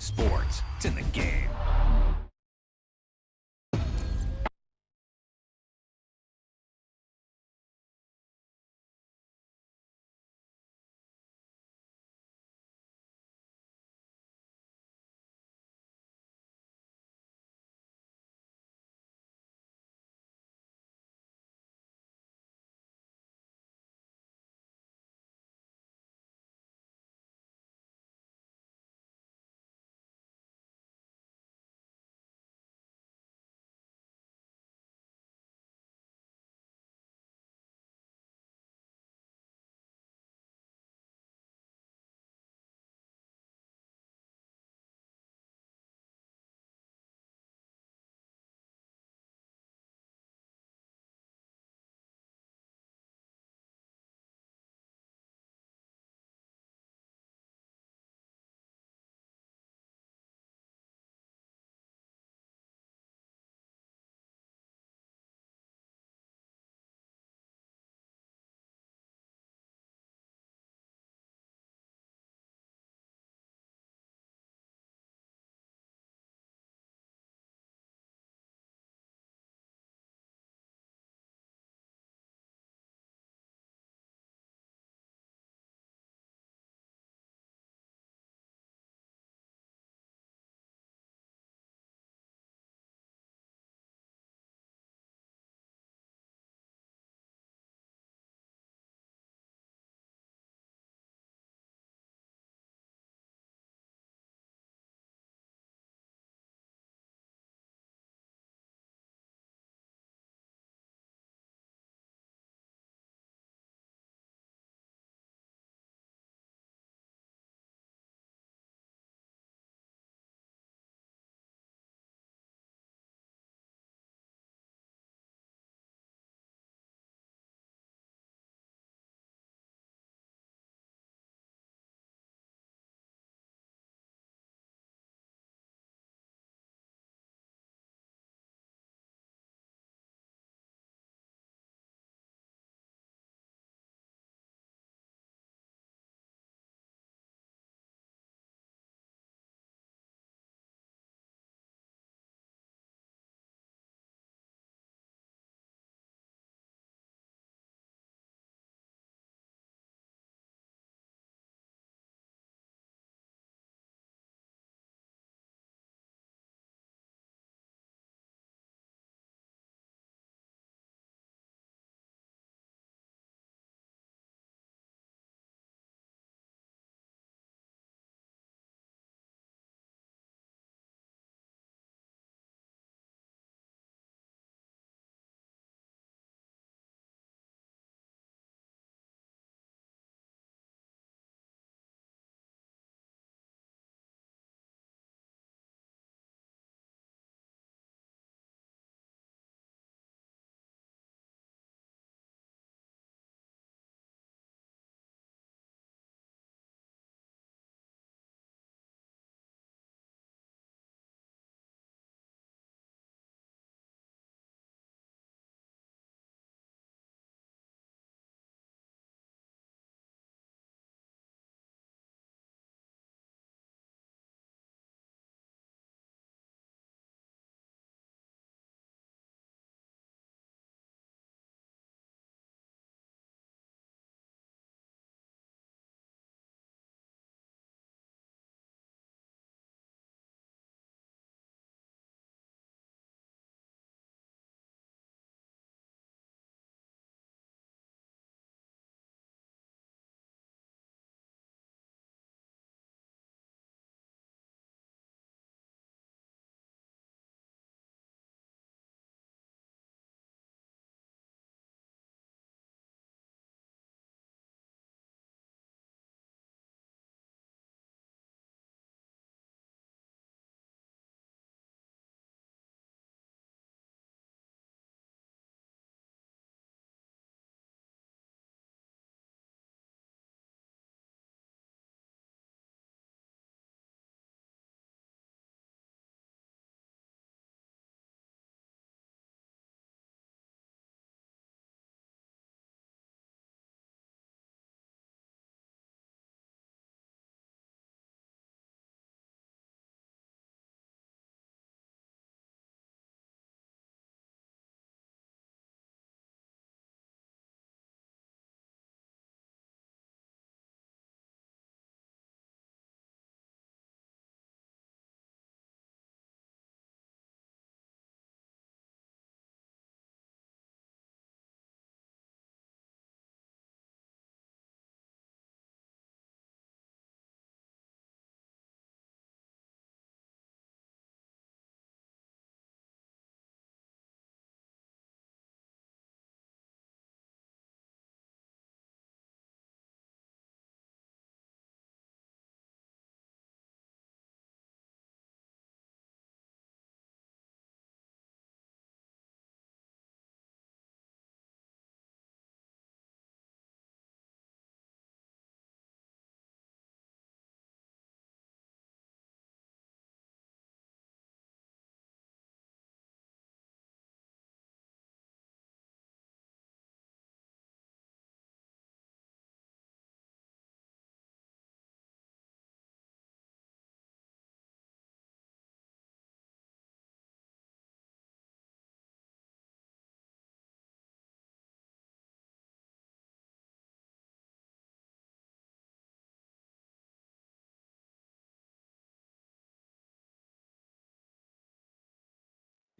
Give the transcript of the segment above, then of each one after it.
sports. It's in the game.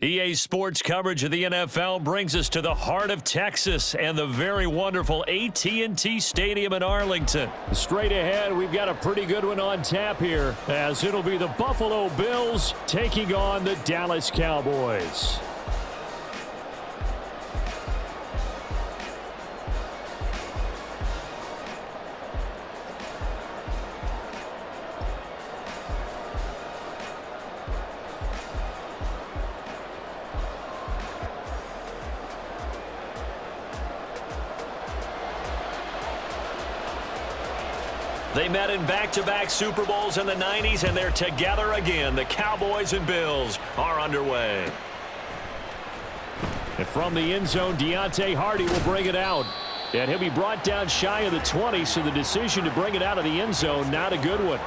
EA Sports coverage of the NFL brings us to the heart of Texas and the very wonderful AT&T Stadium in Arlington. Straight ahead, we've got a pretty good one on tap here, as it'll be the Buffalo Bills taking on the Dallas Cowboys. They met in back-to-back Super Bowls in the 90s, and they're together again. The Cowboys and Bills are underway. And from the end zone, Deontay Hardy will bring it out. And he'll be brought down shy of the 20, so the decision to bring it out of the end zone, not a good one.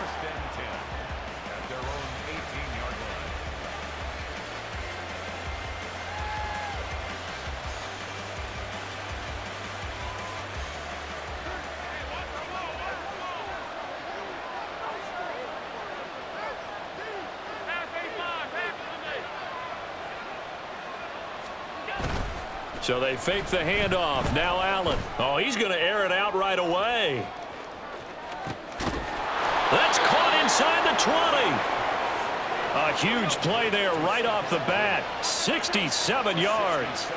So they fake the handoff. Now Allen. Oh, he's going to air it out right away. That's caught inside the 20. A huge play there right off the bat. 67 yards.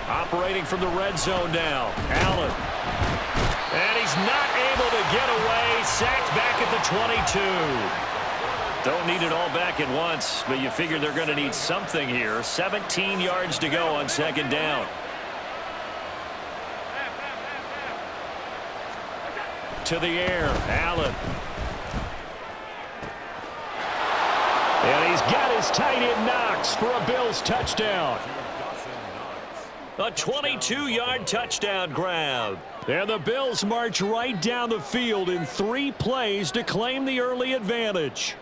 Operating from the red zone now. Allen. And he's not able to get away. Sacked back at the 22. Don't need it all back at once, but you figure they're going to need something here. 17 yards to go on second down. To the air, Allen. And he's got his tight end Knox for a Bills touchdown. A 22-yard touchdown grab. And the Bills march right down the field in 3 plays to claim the early advantage.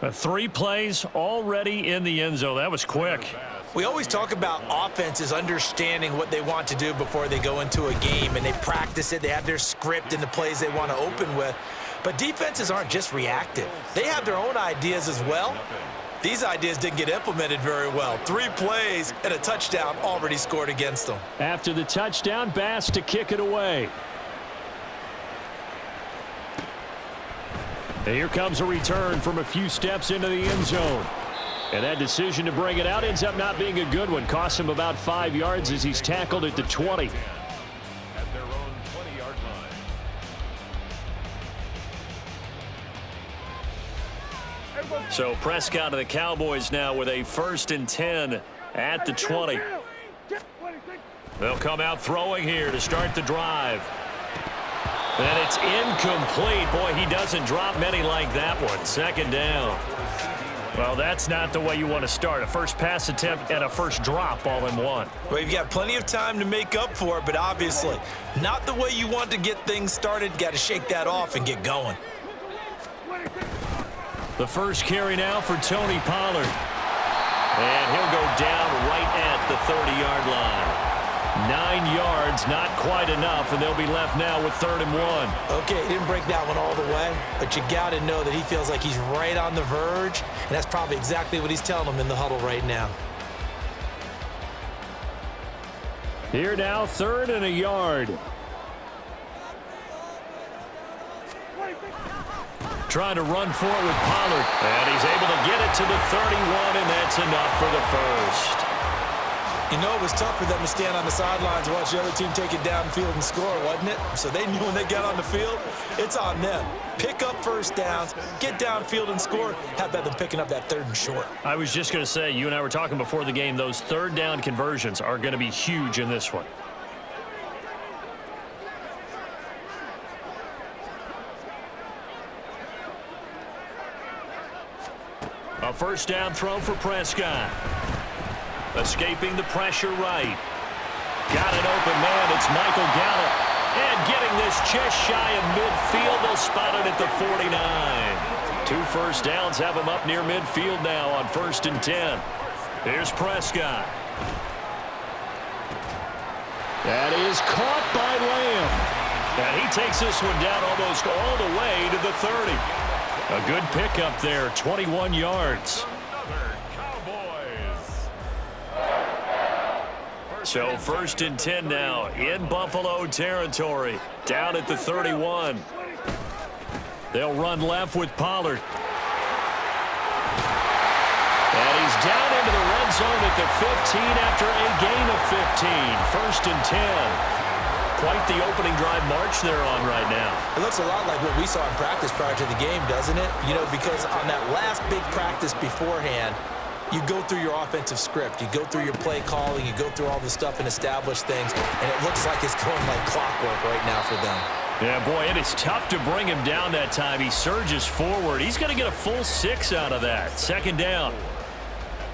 3 plays already in the end zone. That was quick. We always talk about offenses understanding what they want to do before they go into a game, and they practice it. They have their script and the plays they want to open with. But defenses aren't just reactive. They have their own ideas as well. These ideas didn't get implemented very well. 3 plays and a touchdown already scored against them. After the touchdown, Bass to kick it away. And here comes a return from a few steps into the end zone. And that decision to bring it out ends up not being a good one. Costs him about 5 yards as he's tackled at the 20. At their own 20-yard line. So Prescott of the Cowboys now with a 1st and 10 at the 20. They'll come out throwing here to start the drive. And it's incomplete. Boy, he doesn't drop many like that one. Second down. Well, that's not the way you want to start. A first pass attempt and a first drop all in one. Well, you've got plenty of time to make up for it, but obviously not the way you want to get things started. Got to shake that off and get going. The first carry now for Tony Pollard. And he'll go down right at the 30-yard line. 9 yards, not quite enough, and they'll be left now with 3rd and 1. Okay, he didn't break that one all the way, but you got to know that he feels like he's right on the verge, and that's probably exactly what he's telling them in the huddle right now. Here now, 3rd and a yard. Trying to run for it with Pollard, and he's able to get it to the 31, and that's enough for the first. You know, it was tough for them to stand on the sidelines and watch the other team take it downfield and score, wasn't it? So they knew when they got on the field, it's on them. Pick up first downs, get downfield and score. How about them picking up that 3rd and short? I was just going to say, you and I were talking before the game, those 3rd down conversions are going to be huge in this one. A first down throw for Prescott. Escaping the pressure right. Got an open man. It's Michael Gallup. And getting this just shy of midfield. They'll spot it at the 49. 2 first downs have him up near midfield now on 1st and 10. Here's Prescott. That is caught by Lamb. And he takes this one down almost all the way to the 30. A good pickup there, 21 yards. So 1st and 10 now in Buffalo territory, down at the 31. They'll run left with Pollard. And he's down into the red zone at the 15 after a gain of 15. 1st and 10. Quite the opening drive march they're on right now. It looks a lot like what we saw in practice prior to the game, doesn't it? You know, because on that last big practice beforehand, you go through your offensive script. You go through your play calling. You go through all this stuff and establish things. And it looks like it's going like clockwork right now for them. Yeah, boy, it is tough to bring him down that time. He surges forward. He's going to get a full 6 out of that. 2nd down.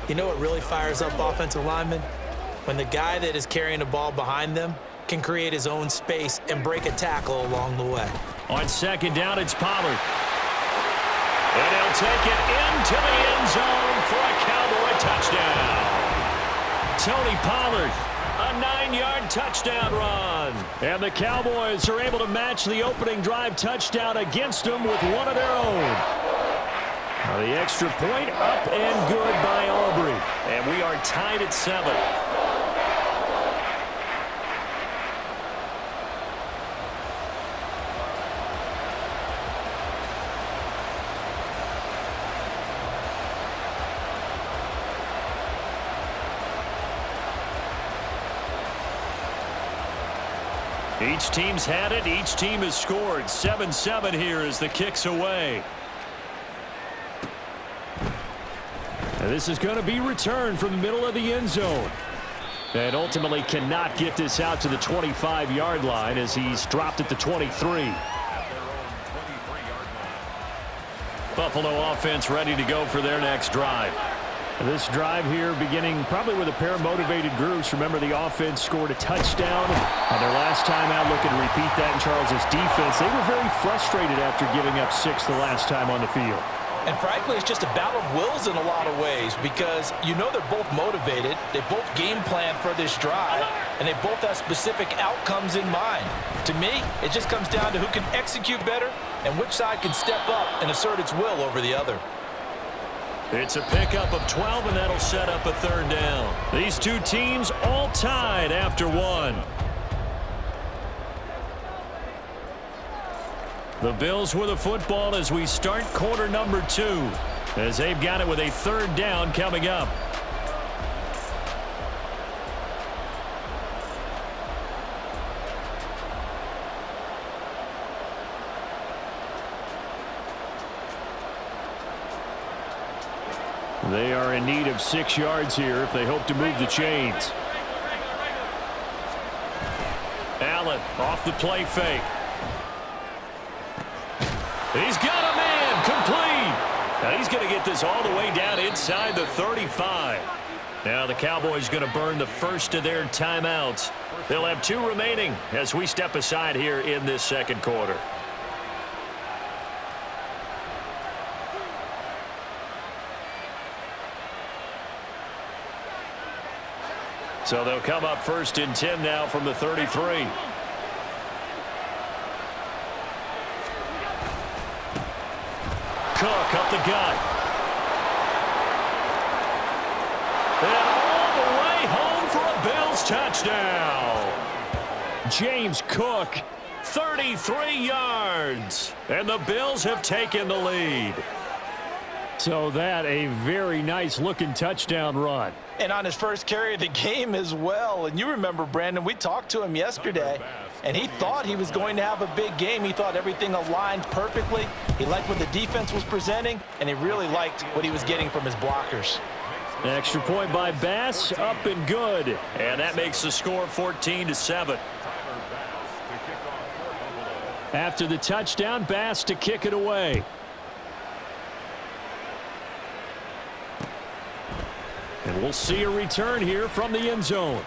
You know what really fires up offensive linemen? When the guy that is carrying the ball behind them can create his own space and break a tackle along the way. On 2nd down, it's Pollard. And he'll take it into the end zone for a Cowboy touchdown. Tony Pollard, a 9-yard touchdown run. And the Cowboys are able to match the opening drive touchdown against them with one of their own. Now the extra point up and good by Aubrey. And we are tied at 7. Each team's had it. Each team has scored. 7-7 here as the kick's away. And this is going to be returned from the middle of the end zone. And ultimately cannot get this out to the 25-yard line as he's dropped at the 23. Buffalo offense ready to go for their next drive. This drive here beginning probably with a pair of motivated groups. Remember, the offense scored a touchdown on their last time out, looking to repeat that in Charles's defense. They were very frustrated after giving up 6 the last time on the field. And frankly, it's just a battle of wills in a lot of ways because you know they're both motivated. They both game plan for this drive, and they both have specific outcomes in mind. To me, it just comes down to who can execute better and which side can step up and assert its will over the other. It's a pickup of 12, and that'll set up a 3rd down. These two teams all tied after 1. The Bills with a football as we start quarter number 2, as they've got it with a 3rd down coming up. They are in need of 6 yards here if they hope to move the chains. Allen off the play fake. He's got a man complete. Now he's going to get this all the way down inside the 35. Now the Cowboys going to burn the first of their timeouts. They'll have 2 remaining as we step aside here in this 2nd quarter. So they'll come up 1st and 10 now from the 33. Cook up the gut. And all the way home for a Bills touchdown. James Cook, 33 yards. And the Bills have taken the lead. So that a very nice looking touchdown run. And on his first carry of the game as well. And you remember, Brandon, we talked to him yesterday, and he thought he was going to have a big game. He thought everything aligned perfectly. He liked what the defense was presenting, and he really liked what he was getting from his blockers. Extra point by Bass, up and good. And that makes the score 14-7. After the touchdown, Bass to kick it away. And we'll see a return here from the end zone.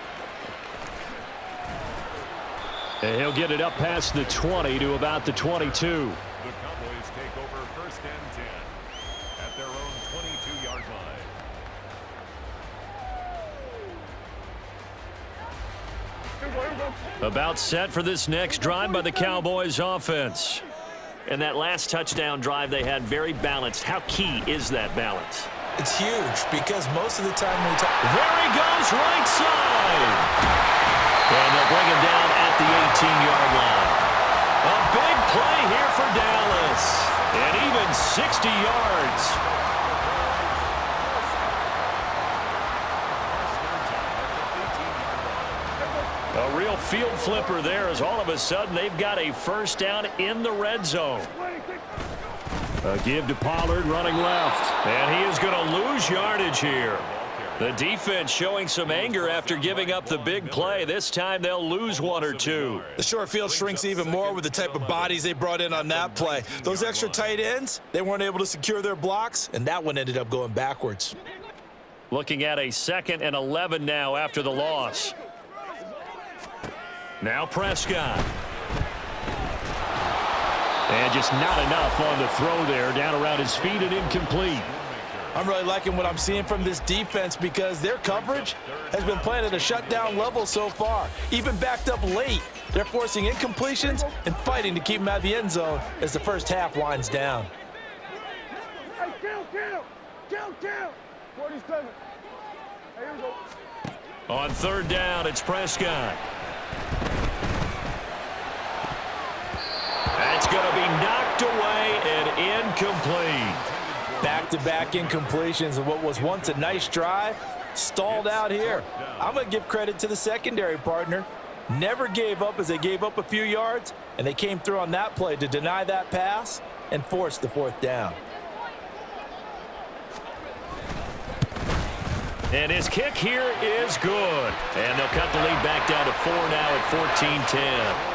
And he'll get it up past the 20 to about the 22. The Cowboys take over 1st and 10 at their own 22-yard line. About set for this next drive by the Cowboys offense. And that last touchdown drive they had very balanced. How key is that balance? It's huge because most of the time we talk. There he goes, right side. And they'll bring him down at the 18-yard line. A big play here for Dallas. And even 60 yards. A real field flipper there as all of a sudden they've got a first down in the red zone. A give to Pollard running left. And he is going to lose yardage here. The defense showing some anger after giving up the big play. This time they'll lose one or two. The short field shrinks even more with the type of bodies they brought in on that play. Those extra tight ends, they weren't able to secure their blocks, and that one ended up going backwards. Looking at a 2nd and 11 now after the loss. Now Prescott. And just not enough on the throw there. Down around his feet and incomplete. I'm really liking what I'm seeing from this defense because their coverage has been playing at a shutdown level so far. Even backed up late, they're forcing incompletions and fighting to keep them out of the end zone as the first half winds down. Hey, kill. 47. Hey, here we go. On 3rd down, it's Prescott. That's going to be knocked away and incomplete. Back-to-back incompletions of what was once a nice drive, stalled out here. I'm going to give credit to the secondary partner. Never gave up as they gave up a few yards, and they came through on that play to deny that pass and force the 4th down. And his kick here is good. And they'll cut the lead back down to 4 now at 14-10.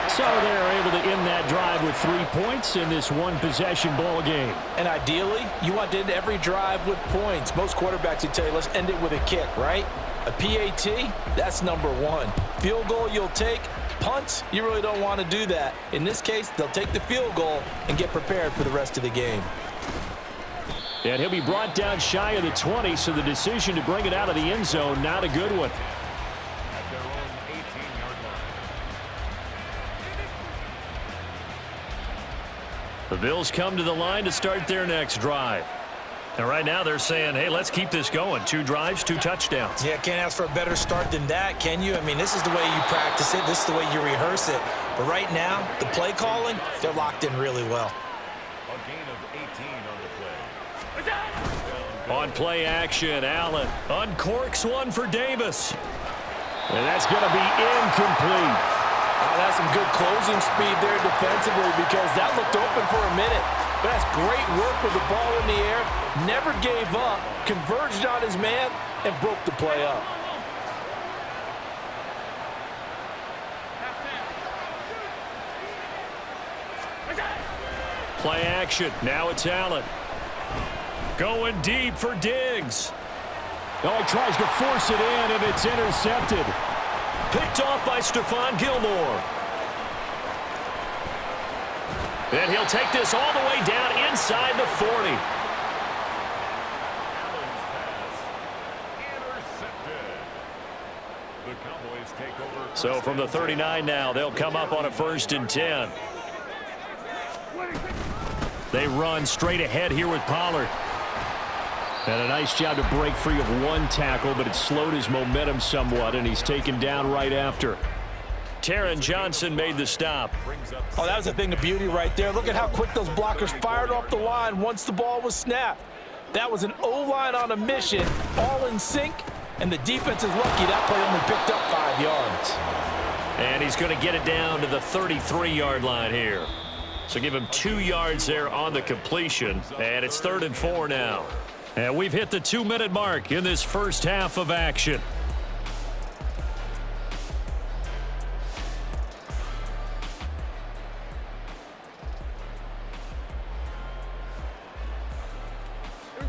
So they're able to end that drive with 3 points in this one-possession ball game. And ideally, you want to end every drive with points. Most quarterbacks would tell you, let's end it with a kick, right? A PAT, that's number 1. Field goal you'll take. Punts, you really don't want to do that. In this case, they'll take the field goal and get prepared for the rest of the game. And he'll be brought down shy of the 20, so the decision to bring it out of the end zone, not a good one. At their own 18-yard line. The Bills come to the line to start their next drive. And right now they're saying, hey, let's keep this going. 2 drives, 2 touchdowns. Yeah, can't ask for a better start than that, can you? I mean, this is the way you practice it. This is the way you rehearse it. But right now, the play calling, they're locked in really well. A gain of 18 on the play. On play action, Allen uncorks one for Davis. And that's going to be incomplete. That's some good closing speed there defensively because that looked open for a minute. But that's great work with the ball in the air. Never gave up, converged on his man, and broke the play up. Play action. Now it's Allen. Going deep for Diggs. Oh, he tries to force it in, and it's intercepted. Picked off by Stephon Gilmore. And he'll take this all the way down inside the 40. Allen's pass intercepted. The Cowboys take over. So from the 39 now, they'll come up on a 1st and 10. They run straight ahead here with Pollard. And a nice job to break free of 1 tackle, but it slowed his momentum somewhat, and he's taken down right after. Taron Johnson made the stop. Oh, that was a thing of beauty right there. Look at how quick those blockers fired off the line once the ball was snapped. That was an O-line on a mission, all in sync, and the defense is lucky that play only picked up 5 yards. And he's going to get it down to the 33-yard line here. So give him 2 yards there on the completion, and it's 3rd and 4 now. And we've hit the 2-minute mark in this first half of action.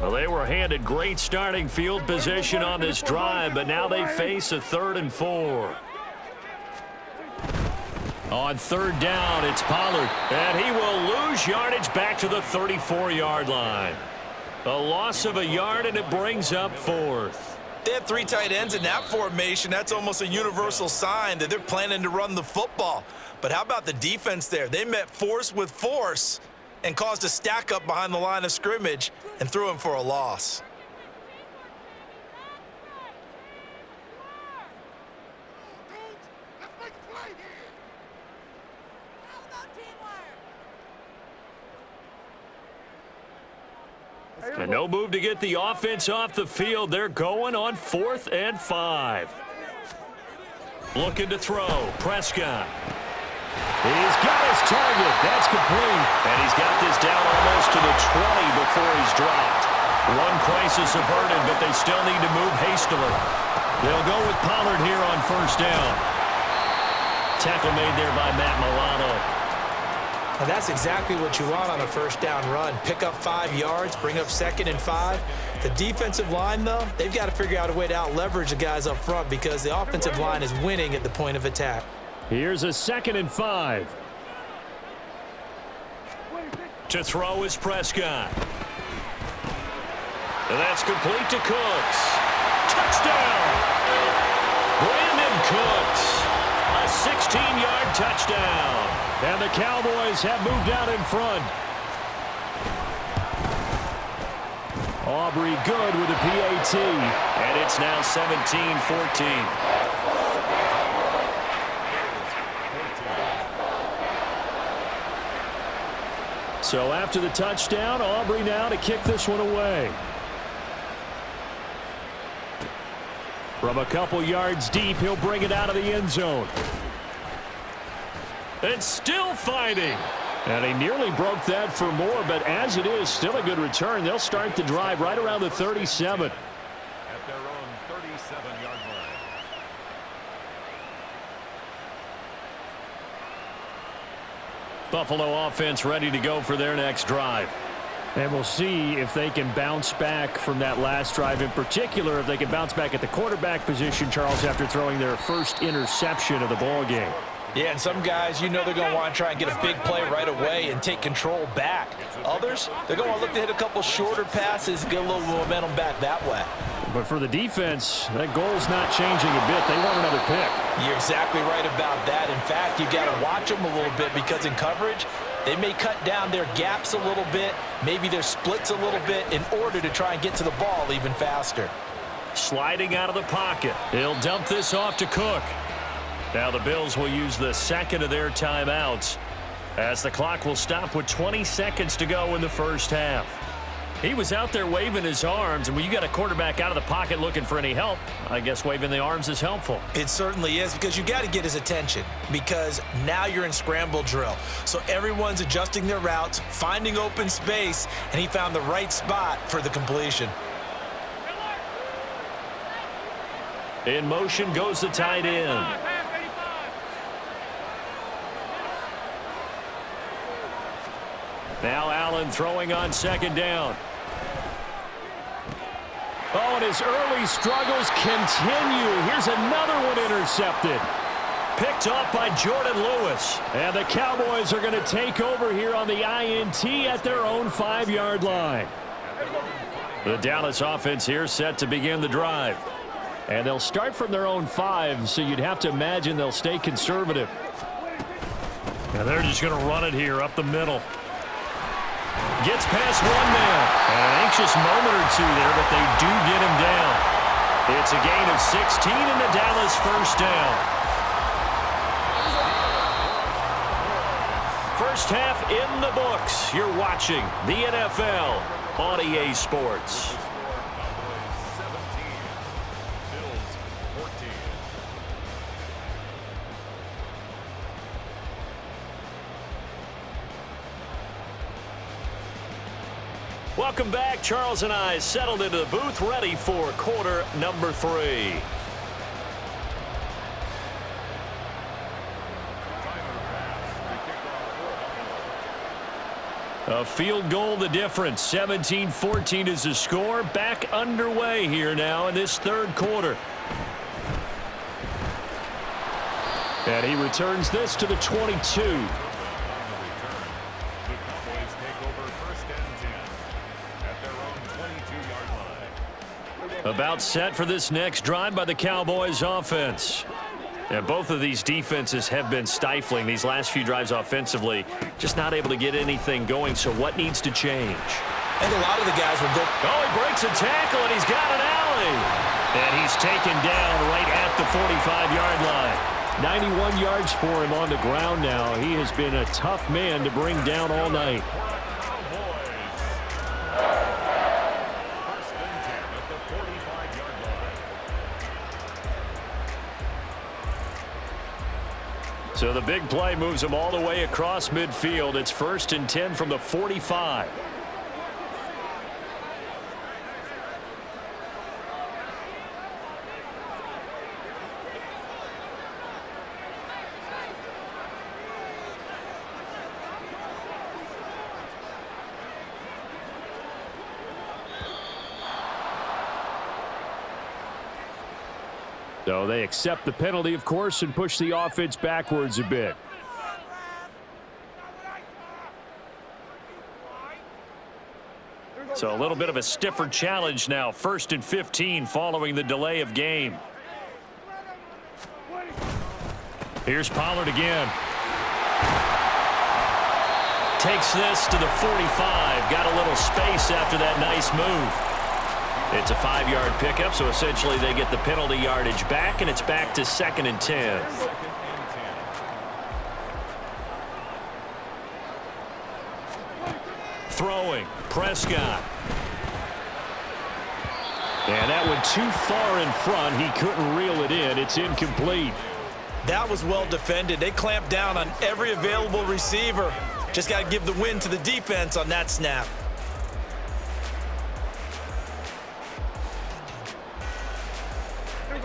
Well, they were handed great starting field position on this drive, but now they face a 3rd and 4. On 3rd down, it's Pollard, and he will lose yardage back to the 34-yard line. A loss of a yard, and it brings up 4th. they have 3 tight ends in that formation, that's almost a universal sign that they're planning to run the football. But how about the defense there? They met force with force and caused a stack up behind the line of scrimmage and threw him for a loss. And no move to get the offense off the field. They're going on 4th and 5. Looking to throw. Prescott. He's got his target. That's complete. And he's got this down almost to the 20 before he's dropped. One crisis averted, but they still need to move hastily. They'll go with Pollard here on 1st down. Tackle made there by Matt Milano. And that's exactly what you want on a 1st down run. Pick up 5 yards, bring up 2nd and 5. The defensive line, though, they've got to figure out a way to out-leverage the guys up front because the offensive line is winning at the point of attack. Here's a 2nd and 5. To throw is Prescott. And that's complete to Cooks. Touchdown! Brandon Cooks. A 16-yard touchdown. And the Cowboys have moved out in front. Aubrey good with a PAT. And it's now 17-14. So after the touchdown, Aubrey now to kick this one away. From a couple yards deep, he'll bring it out of the end zone. And still fighting. And he nearly broke that for more, but as it is, still a good return. They'll start the drive right around the 37. At their own 37-yard line. Buffalo offense ready to go for their next drive. And we'll see if they can bounce back from that last drive, in particular if they can bounce back at the quarterback position, Charles, after throwing their first interception of the ball game. Yeah, and some guys, you know they're going to want to try and get a big play right away and take control back. Others, they're going to look to hit a couple shorter passes, get a little momentum back that way. But for the defense, that goal's not changing a bit. They want another pick. You're exactly right about that. In fact, you got to watch them a little bit because in coverage, they may cut down their gaps a little bit, maybe their splits a little bit in order to try and get to the ball even faster. Sliding out of the pocket. He'll dump this off to Cook. Now the Bills will use the second of their timeouts as the clock will stop with 20 seconds to go in the first half. He was out there waving his arms, and when you got a quarterback out of the pocket looking for any help, I guess waving the arms is helpful. It certainly is, because you got to get his attention, because now you're in scramble drill. So everyone's adjusting their routes, finding open space, and he found the right spot for the completion. In motion goes the tight end. Now Allen throwing on 2nd down. Oh, and his early struggles continue. Here's another one intercepted. Picked off by Jordan Lewis. And the Cowboys are going to take over here on the INT at their own 5-yard line. The Dallas offense here set to begin the drive. And they'll start from their own 5, so you'd have to imagine they'll stay conservative. And they're just going to run it here up the middle. Gets past one man. And an anxious moment or two there, but they do get him down. It's a gain of 16 and the Dallas first down. First half in the books. You're watching the NFL on EA Sports. Welcome back. Charles and I settled into the booth, ready for quarter number 3. A field goal the difference. 17-14 is the score. Back underway here now in this third quarter. And he returns this to the 22. About set for this next drive by the Cowboys offense. And both of these defenses have been stifling these last few drives offensively. Just not able to get anything going, so what needs to change? And a lot of the guys will go. Oh, he breaks a tackle, and he's got an alley. And he's taken down right at the 45-yard line. 91 yards for him on the ground now. He has been a tough man to bring down all night. So the big play moves them all the way across midfield. It's 1st and 10 from the 45. So they accept the penalty, of course, and push the offense backwards a bit. So a little bit of a stiffer challenge now. 1st and 15 following the delay of game. Here's Pollard again. Takes this to the 45. Got a little space after that nice move. It's a 5-yard pickup, so essentially they get the penalty yardage back, and it's back to 2nd and 10. Throwing, Prescott. And that one too far in front. He couldn't reel it in. It's incomplete. That was well defended. They clamped down on every available receiver. Just got to give the win to the defense on that snap.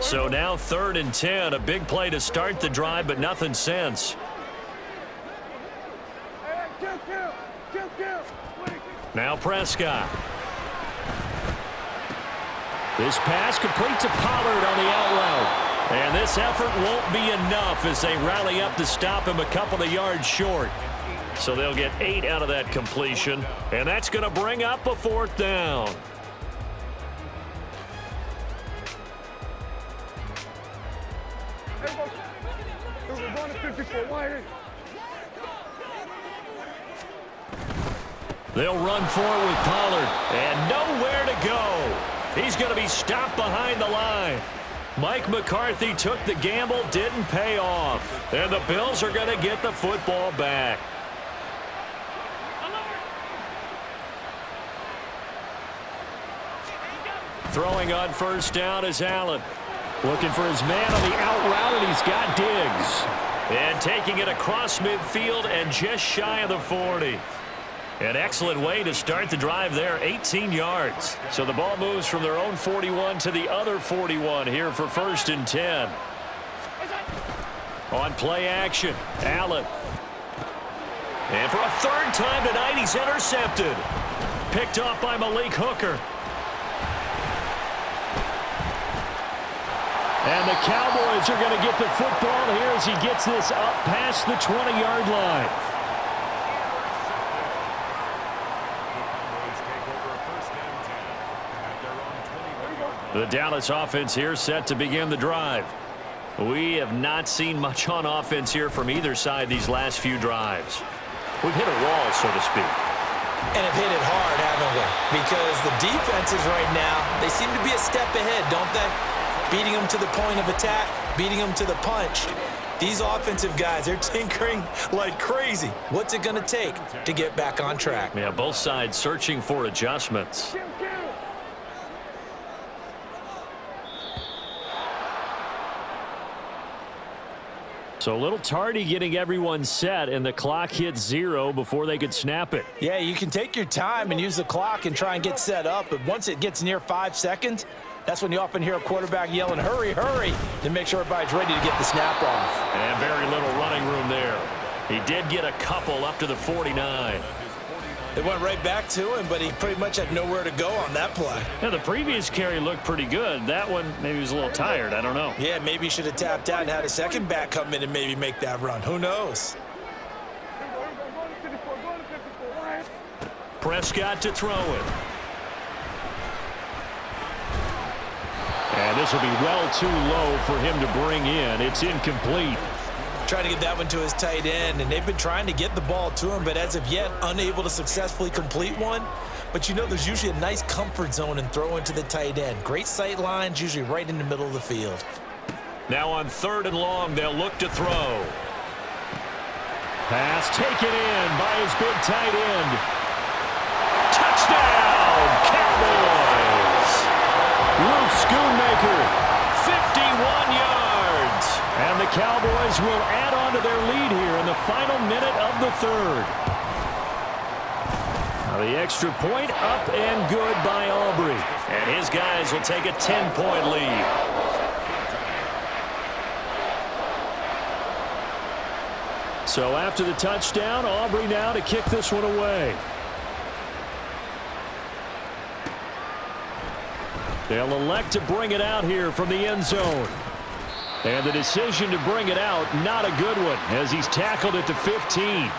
So now 3rd and 10, a big play to start the drive, but nothing since. Now Prescott. This pass complete to Pollard on the out route. And this effort won't be enough as they rally up to stop him a couple of yards short. So they'll get 8 out of that completion, and that's going to bring up a 4th down. They'll run forward with Pollard, and nowhere to go. He's going to be stopped behind the line. Mike McCarthy took the gamble, didn't pay off. And the Bills are going to get the football back. Throwing on 1st down is Allen. Looking for his man on the out route, and he's got Diggs. And taking it across midfield and just shy of the 40. An excellent way to start the drive there, 18 yards. So the ball moves from their own 41 to the other 41 here for 1st and 10. On play action, Allen. And for a 3rd time tonight, he's intercepted. Picked off by Malik Hooker. And the Cowboys are going to get the football here as he gets this up past the 20-yard line. The Dallas offense here set to begin the drive. We have not seen much on offense here from either side these last few drives. We've hit a wall, so to speak. And have hit it hard, haven't we? Because the defenses right now, they seem to be a step ahead, don't they? Beating them to the point of attack, beating them to the punch. These offensive guys, they're tinkering like crazy. What's it going to take to get back on track? Yeah, both sides searching for adjustments. So a little tardy getting everyone set, and the clock hit 0 before they could snap it. Yeah, you can take your time and use the clock and try and get set up, but once it gets near 5 seconds, that's when you often hear a quarterback yelling, hurry, hurry, to make sure everybody's ready to get the snap off. And very little running room there. He did get a couple up to the 49. They went right back to him, but he pretty much had nowhere to go on that play. Yeah, the previous carry looked pretty good. That one, maybe he was a little tired. I don't know. Yeah, maybe he should have tapped out and had a second back come in and maybe make that run. Who knows? Prescott to throw it. this will be well too low for him to bring in. It's incomplete. Trying to get that one to his tight end, and they've been trying to get the ball to him, but as of yet, unable to successfully complete one. But you know there's usually a nice comfort zone in throwing to the tight end. Great sight lines, usually right in the middle of the field. Now on 3rd and long, they'll look to throw. Pass taken in by his big tight end. Touchdown, Cowboys! Luke Schoonmaker, 51 yards. And the Cowboys will add on to their lead here in the final minute of the 3rd. Now the extra point up and good by Aubrey. And his guys will take a 10-point lead. So after the touchdown, Aubrey now to kick this one away. They'll elect to bring it out here from the end zone. And the decision to bring it out, not a good one, as he's tackled at the 15.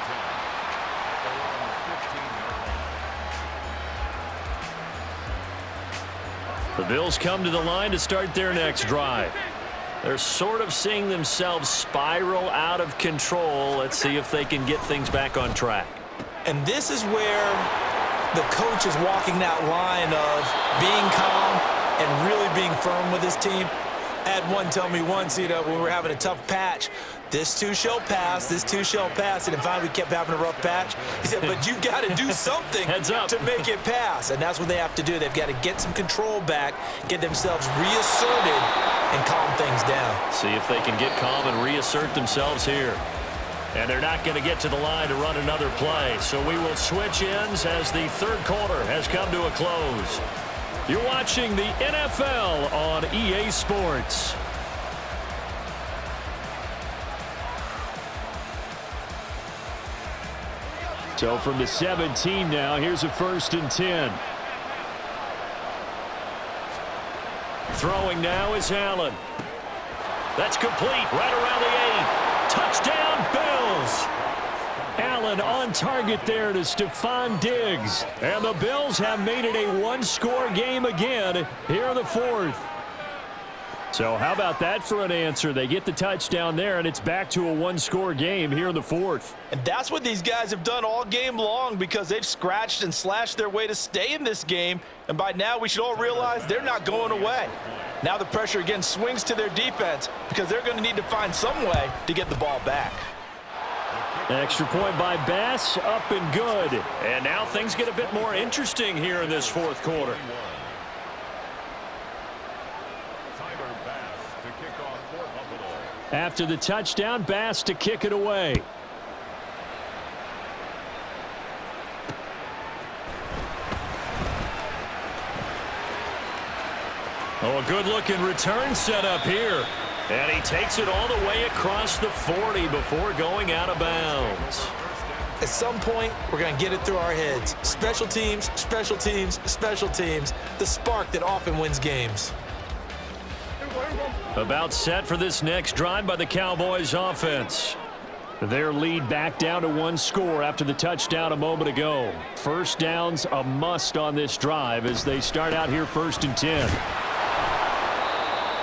The Bills come to the line to start their next drive. They're sort of seeing themselves spiral out of control. Let's see if they can get things back on track. And this is where the coach is walking that line of being calm and really being firm with his team. I had one tell me once, when we were having a tough patch, this too shall pass, this too shall pass. And finally we kept having a rough patch. He said, but you got to do something Heads up. to make it pass. And that's what they have to do. They've got to get some control back, get themselves reasserted, and calm things down. See if they can get calm and reassert themselves here. And they're not going to get to the line to run another play. So we will switch ends as the 3rd quarter has come to a close. You're watching the NFL on EA Sports. So from the 17 now, here's a 1st and 10. Throwing now is Allen. That's complete right around the 8. Touchdown, Bills. Allen on target there to Stephon Diggs. And the Bills have made it a one-score game again here in the 4th. So how about that for an answer? They get the touchdown there, and it's back to a one-score game here in the 4th. And that's what these guys have done all game long, because they've scratched and slashed their way to stay in this game. And by now we should all realize they're not going away. Now the pressure again swings to their defense, because they're going to need to find some way to get the ball back. Extra point by Bass, up and good. And now things get a bit more interesting here in this 4th quarter. After the touchdown, Bass to kick it away. Oh, a good-looking return set up here. And he takes it all the way across the 40 before going out of bounds. At some point, we're going to get it through our heads. Special teams, special teams, special teams. The spark that often wins games. About set for this next drive by the Cowboys offense. Their lead back down to one score after the touchdown a moment ago. First down's a must on this drive as they start out here 1st and 10.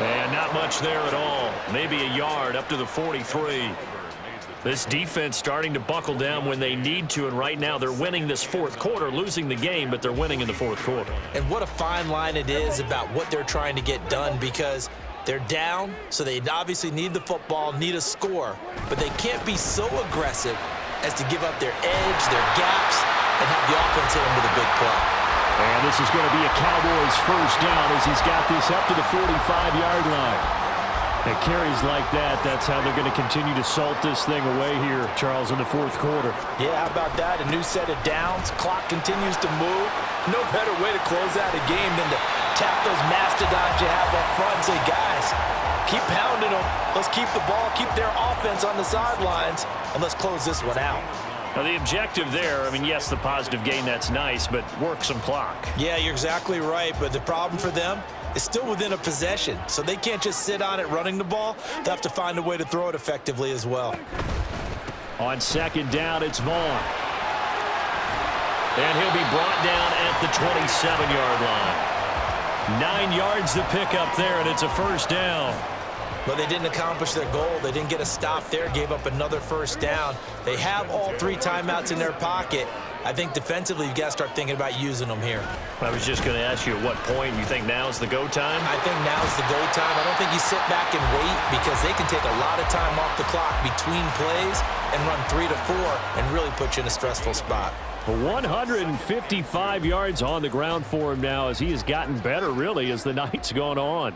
And not much there at all. Maybe a yard up to the 43. This defense starting to buckle down when they need to, and right now they're winning this 4th quarter, losing the game, but they're winning in the 4th quarter. And what a fine line it is about what they're trying to get done, because they're down, so they obviously need the football, need a score, but they can't be so aggressive as to give up their edge, their gaps, and have the offense hit them with a big play. And this is going to be a Cowboys first down as he's got this up to the 45-yard line. And carries like that, that's how they're going to continue to salt this thing away here, Charles, in the 4th quarter. Yeah, how about that? A new set of downs. Clock continues to move. No better way to close out a game than to tap those mastodons you have up front and say, guys, keep pounding them. Let's keep the ball, keep their offense on the sidelines, and let's close this one out. Now, the objective there, I mean, yes, the positive gain, that's nice, but work some clock. Yeah, you're exactly right, but the problem for them is still within a possession, so they can't just sit on it running the ball. They have to find a way to throw it effectively as well. On 2nd down, it's Vaughn. And he'll be brought down at the 27-yard line. 9 yards to pick up there, and it's a first down. But they didn't accomplish their goal. They didn't get a stop there, gave up another first down. They have all 3 timeouts in their pocket. I think defensively you've got to start thinking about using them here. I was just going to ask you at what point you think now's the go time? I think now's the go time. I don't think you sit back and wait because they can take a lot of time off the clock between plays and run 3 to 4 and really put you in a stressful spot. 155 yards on the ground for him now as he has gotten better really as the night's gone on.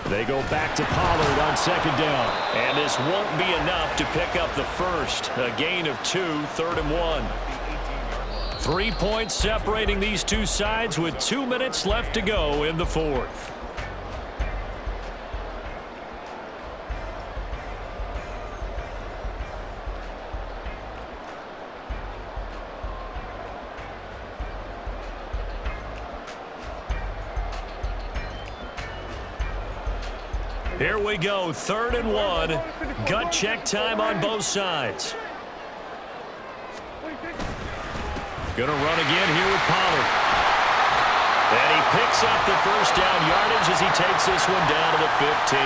They go back to Pollard on second down. And this won't be enough to pick up the first. A gain of 2, 3rd and 1. 3 points separating these two sides with 2 minutes left to go in the fourth. Here we go, 3rd and 1. Gut check time on both sides. Gonna run again here with Pollard. And he picks up the first down yardage as he takes this one down to the 15.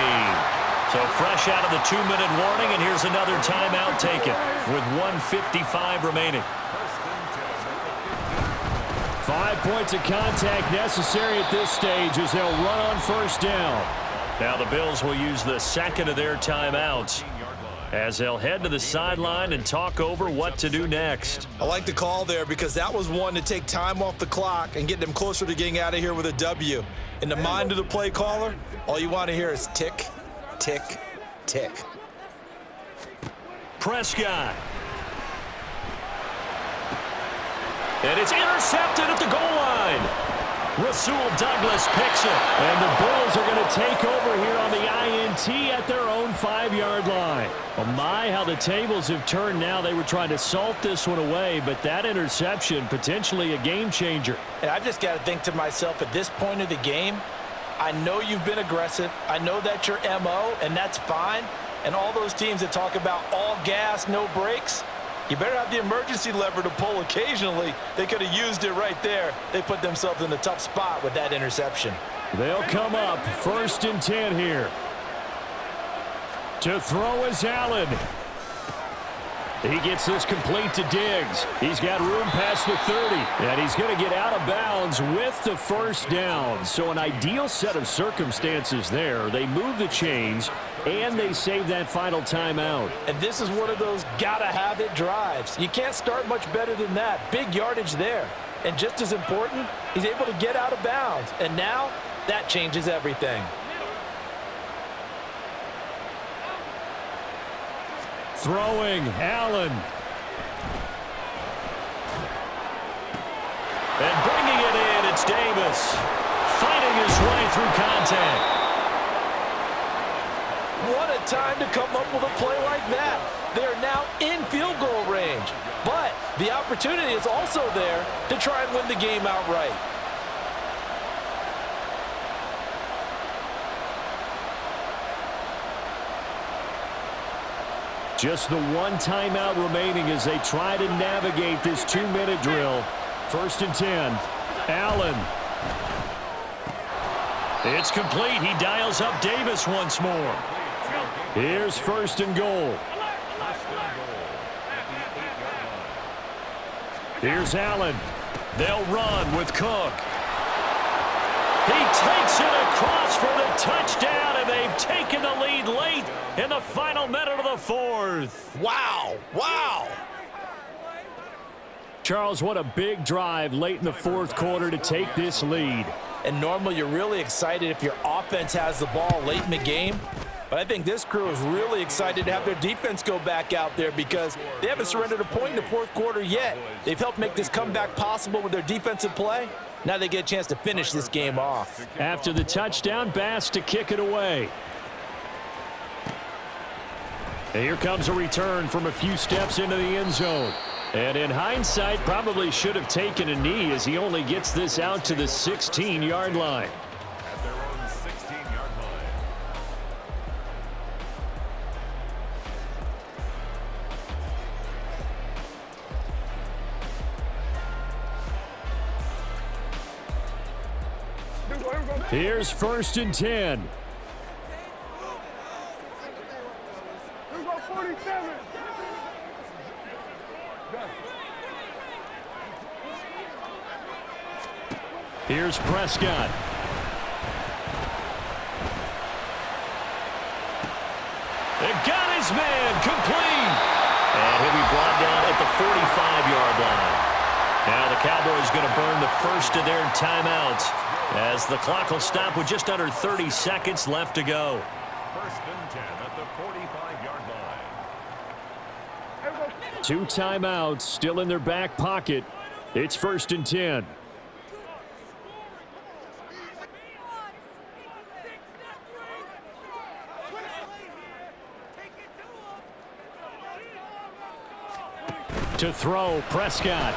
So fresh out of the 2-minute warning, and here's another timeout taken with 1:55 remaining. 5 points of contact necessary at this stage as they'll run on first down. Now the Bills will use the second of their timeouts as they'll head to the sideline and talk over what to do next. I like the call there because that was one to take time off the clock and get them closer to getting out of here with a W. In the mind of the play caller, all you want to hear is tick, tick, tick. Prescott. And it's intercepted at the goal line. Rasul Douglas picks it. And the Bills are going to take over here on the INT at their own 5-yard line. Oh my, how the tables have turned now. They were trying to salt this one away, but that interception potentially a game changer. And I've just got to think to myself at this point of the game, I know you've been aggressive. I know that's your MO, and that's fine. And all those teams that talk about all gas, no brakes, you better have the emergency lever to pull occasionally. They could have used it right there. They put themselves in a tough spot with that interception. They'll come up 1st and 10 here. To throw is Allen. He gets this complete to Diggs. He's got room past the 30. And he's going to get out of bounds with the first down. So an ideal set of circumstances there. They move the chains, and they save that final timeout. And this is one of those gotta-have-it drives. You can't start much better than that. Big yardage there. And just as important, he's able to get out of bounds. And now, that changes everything. Throwing, Allen. And bringing it in, it's Davis. Fighting his way through contact. What a time to come up with a play like that. They're now in field goal range. But the opportunity is also there to try and win the game outright. Just the one timeout remaining as they try to navigate this 2-minute drill. 1st and 10. Allen. It's complete. He dials up Davis once more. Here's 1st and goal. Here's Allen. They'll run with Cook. He takes it across for the touchdown, and they've taken the lead late in the final minute of the fourth. Wow. Wow. Charles, what a big drive late in the fourth quarter to take this lead. And normally you're really excited if your offense has the ball late in the game. But I think this crew is really excited to have their defense go back out there because they haven't surrendered a point in the fourth quarter yet. They've helped make this comeback possible with their defensive play. Now they get a chance to finish this game off. After the touchdown, Bass to kick it away. And here comes a return from a few steps into the end zone. And in hindsight, probably should have taken a knee as he only gets this out to the 16-yard line. At their own 16-yard line. Here's 1st and 10. Here we go, 47. Here's Prescott. They got his man complete. And he'll be brought down at the 45-yard line. Now the Cowboys going to burn the first of their timeouts as the clock will stop with just under 30 seconds left to go. 1st and 10 at the 45-yard line. 2 timeouts still in their back pocket. It's 1st and 10. To throw, Prescott.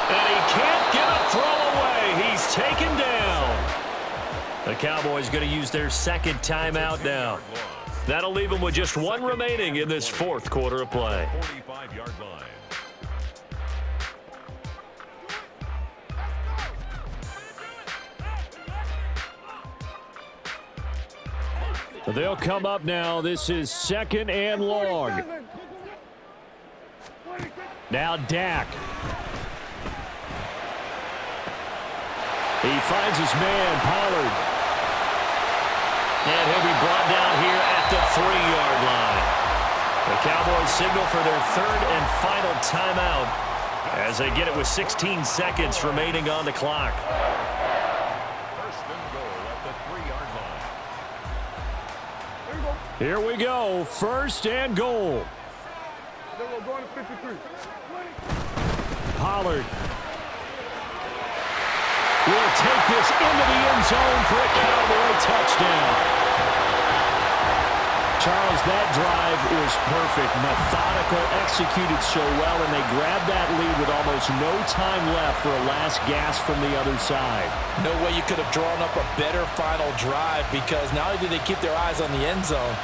And he can't get a throw away. He's taken down. The Cowboys going to use their 2nd timeout now. That'll leave them with just 1 remaining in this 4th quarter of play. 45-yard line. They'll come up now. This is 2nd and long. Now Dak. He finds his man, Pollard. And he'll be brought down here at the 3-yard line. The Cowboys signal for their 3rd and final timeout as they get it with 16 seconds remaining on the clock. 1st and goal at the 3-yard line. Here we go. 1st and goal. Then we're going to 53. Pollard will take this into the end zone for a Cowboy touchdown. Charles, that drive was perfect. Methodical, executed so well, and they grabbed that lead with almost no time left for a last gasp from the other side. No way you could have drawn up a better final drive, because not only did they keep their eyes on the end zone,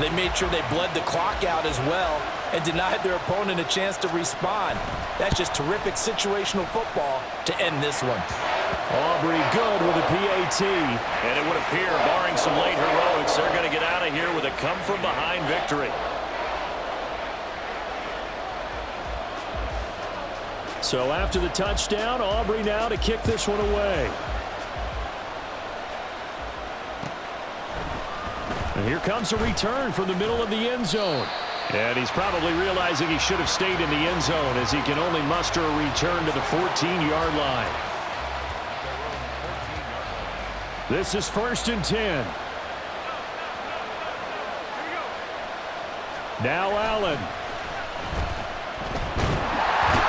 they made sure they bled the clock out as well and denied their opponent a chance to respond. That's just terrific situational football to end this one. Aubrey good with a PAT. And it would appear, barring some late heroics, they're going to get out of here with a come-from-behind victory. So after the touchdown, Aubrey now to kick this one away. And here comes a return from the middle of the end zone. And he's probably realizing he should have stayed in the end zone as he can only muster a return to the 14-yard line. This is 1st and 10. Now Allen.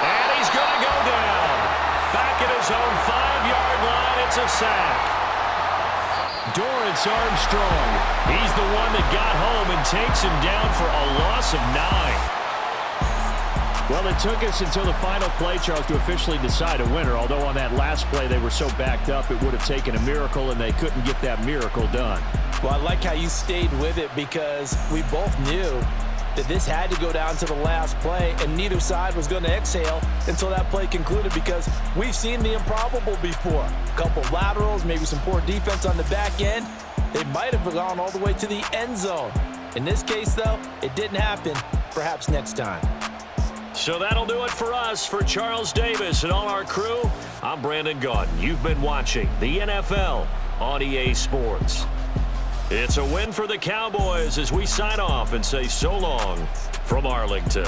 And he's going to go down. Back at his own 5-yard line, it's a sack. Dorrance Armstrong. He's the one that got home and takes him down for a loss of 9. Well, it took us until the final play, Charles, to officially decide a winner, although on that last play they were so backed up it would have taken a miracle, and they couldn't get that miracle done. Well, I like how you stayed with it, because we both knew that this had to go down to the last play, and neither side was going to exhale until that play concluded, because we've seen the improbable before. A couple laterals, maybe some poor defense on the back end. They might have gone all the way to the end zone. In this case, though, it didn't happen. Perhaps next time. So that'll do it for us. For Charles Davis and all our crew, I'm Brandon Gaudin. You've been watching the NFL on EA Sports. It's a win for the Cowboys as we sign off and say so long from Arlington.